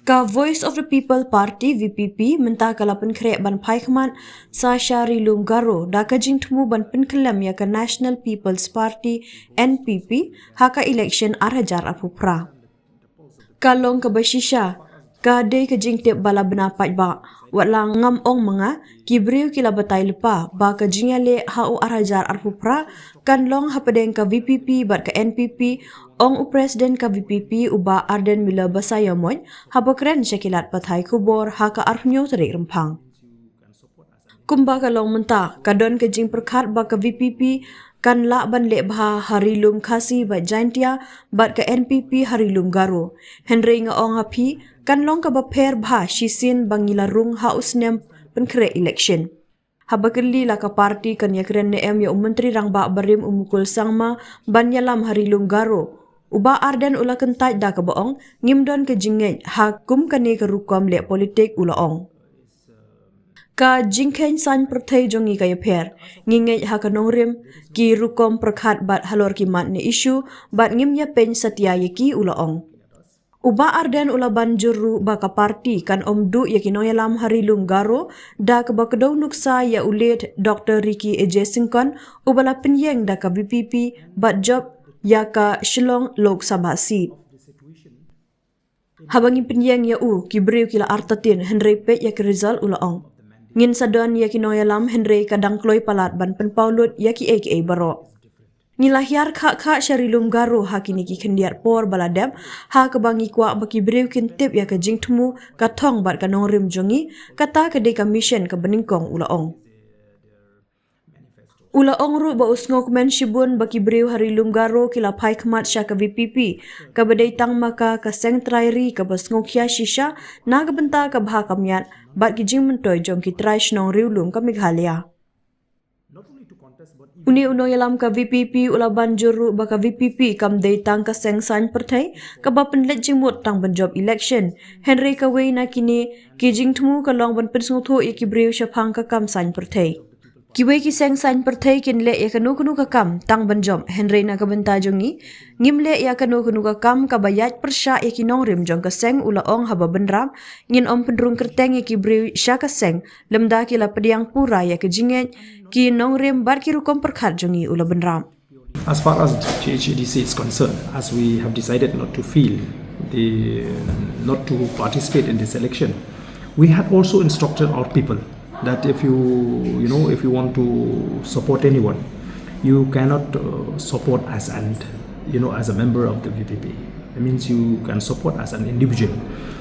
Ka Voice of the People Party VPP mentah kala penkrek ban Phaikhmat Sasha Rilum Garo da ka jingthmu ban pynkhyllem ya ka National People's Party NPP haka election arhajar apupra. Kalong ka basisha ka day ka jingtip bala benapat ba watlang ngam ong mga kibriu kila batay lepa ba ka jingyale hau arhajar apupra kan long hapadeng ka VPP bat ka NPP ong presiden ka VPP uba Arden Mila Basayamon habakren syakilat patay kubor haka arhnyo tarik rempang. Kumba ka long mentah kadon ka jing perkat ba ka VPP kan la ban le bha Harilum Khasi ba Jaintia bat ka NPP Rilum Garo Henry nga ong hapi kan long ka baper bha shisin bangilarung hausnem penkre election. Habakali la ka parti kan yakren ne em ya menteri rang ba barim umukul sangma banyalam Rilum Garo uba Arden ula kentai da ka baong ngimdon ke jingej hakum kane ke rukom le politik ulaong. Ka jingkhen san perthai jongi kaya per ngingej ha kanongrim ki rukom perkhat bat halor kimat ne isu bat ngimnya pen satya yaki ulaong. Uba Arden ula banjuru ba ka parti kan omdu yakinoyalam Rilum Garo da ka bakdaw nuksa ya ulit Dr. Ricky Ejesingkon ubala penyeng da ka VPP bat job iaka Shillong Lok Sabha seat. Habangin penyeng ya kibriu kila artatin Henry Pet ya result ulaong. Ngin sadon ya kinoyalam Henry kadang kloy palat ban penpaulut ya ki aka baro. Ngilahyar kha Rilum Garo hakini ki kendiar por baladem ha kebangi kwa baki briu kintip ya ke jingthmu katong bat kanongrim jongi kata ke de commission ke beningkong ulaong. Ulaong ru ba usngok men shibun baki briu Rilum Garo kila Phaikhmat sya ka VPP ka badai tang maka ka sengtrairi ka basngok ya shisha na ka benta ka bha kamyat bat ki jing mentoy jong ki trai shnong Rilum ka Meghalaya. Uni unoyalam ka VPP ula banjuru ba ka VPP kam day tang ka sengsan perthai ka ba penlet jingmut tang banjob election Henry ka wei na kini ki jingthmu ka long ban pensngotho iki briu syapang ka kam san perthai. Kiwe ki seng san perthai kinle ya kanu ka kam tang banjom Henry na ka benta jongi ngimle ya kanu ka kam ka bayat persya ya ki nongrim jong ka seng ula ong haba benram ngin om pendrung kerteng ya ki briu sya ka seng lemda kila pediang pura ya ke jinget ki nongrim bar ki rukom perkhat jongi ula benram. As far as JHDC is concerned, as we have decided not to participate in this election, we had also instructed our people that if you want to support anyone, you cannot support as a member of the VPP. It means you can support as an individual.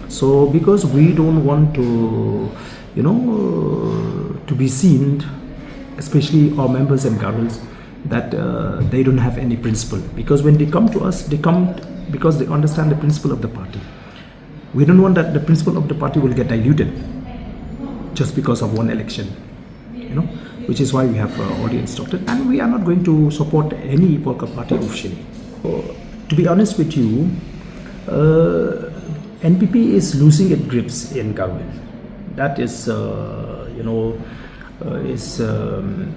So because we don't want to be seen, especially our members and girls, that they don't have any principle. Because when they come to us, they come because they understand the principle of the party. We don't want that the principle of the party will get diluted just because of one election, which is why we have already instructed, and we are not going to support any political party officially. To be honest with you, NPP is losing its grips in government. That is,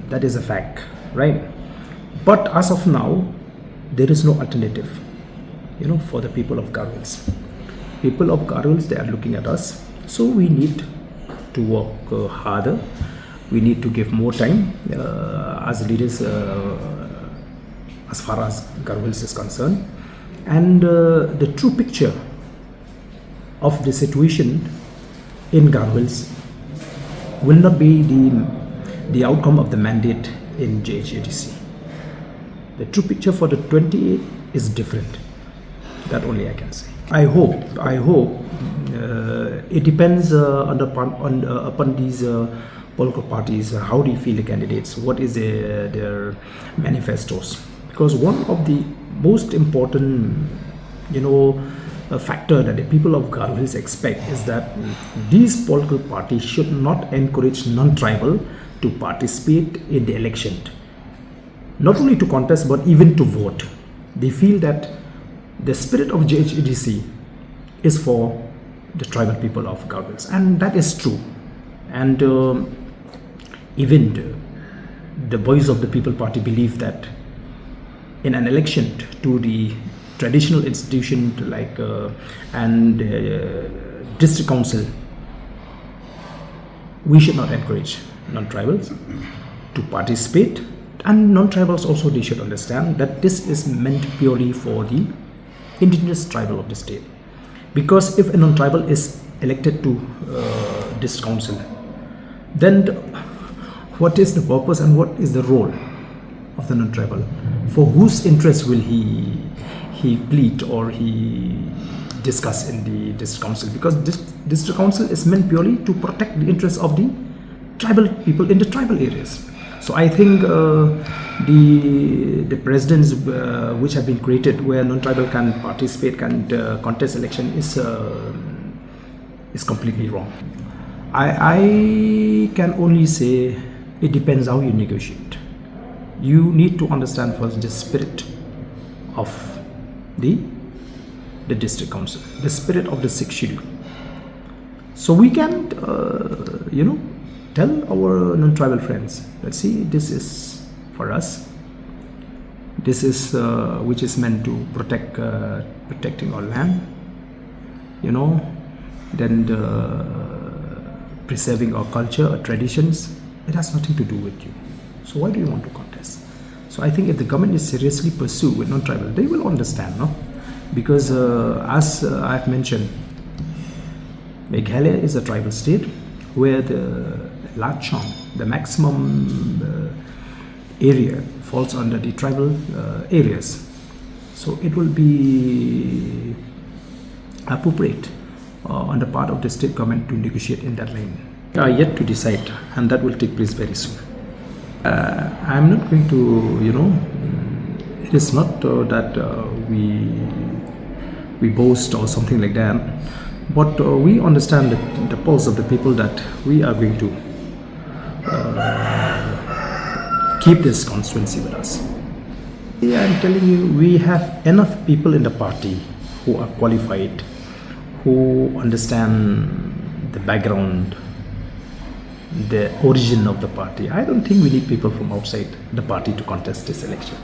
that is a fact, right? But as of now, there is no alternative, for the people of Garwils. People of Garwils, they are looking at us, so we need to work harder. We need to give more time as leaders as far as Garwils is concerned. And the true picture of the situation in Garwils will not be the outcome of the mandate in JHDC. The true picture for the 28th is different. That only I can say. I hope it depends upon these political parties, how they feel the candidates, what is their manifestos. Because one of the most important, factor that the people of Garwils expect is that these political parties should not encourage non-tribal to participate in the election. Not only to contest, but even to vote. They feel that the spirit of JHDC is for the tribal people of Garwils, and that is true. And even the Voice of the People Party believe that in an election to traditional institution like and district council, we should not encourage non-tribals to participate, and non-tribals also, they should understand that this is meant purely for the indigenous tribal of the state. Because if a non-tribal is elected to this council, then what is the purpose and what is the role of the non-tribal? For whose interest will he plead or he discuss in the district council? Because this district council is meant purely to protect the interests of the tribal people in the tribal areas. So I think the precedents which have been created where non-tribal can participate, can contest election is completely wrong. I can only say it depends how you negotiate. You need to understand first the spirit of the district council, the spirit of the 6th schedule. So we can, tell our non-tribal friends, let's see, this is for us. This is which is meant to protecting our land, then preserving our culture, our traditions. It has nothing to do with you. So why do you want to contest? So I think if the government is seriously pursue with non-tribal, they will understand, no? Because as I've mentioned, Meghalaya is a tribal state where the large chunk, the maximum area falls under the tribal areas. So it will be appropriate on the part of the state government to negotiate in that lane. Are yet to decide, and that will take place very soon. I'm not going to, it is not that we boast or something like that, but we understand the pulse of the people that we are going to keep this constituency with us. I'm telling you, we have enough people in the party who are qualified, who understand the background, the origin of the party. I don't think we need people from outside the party to contest this election.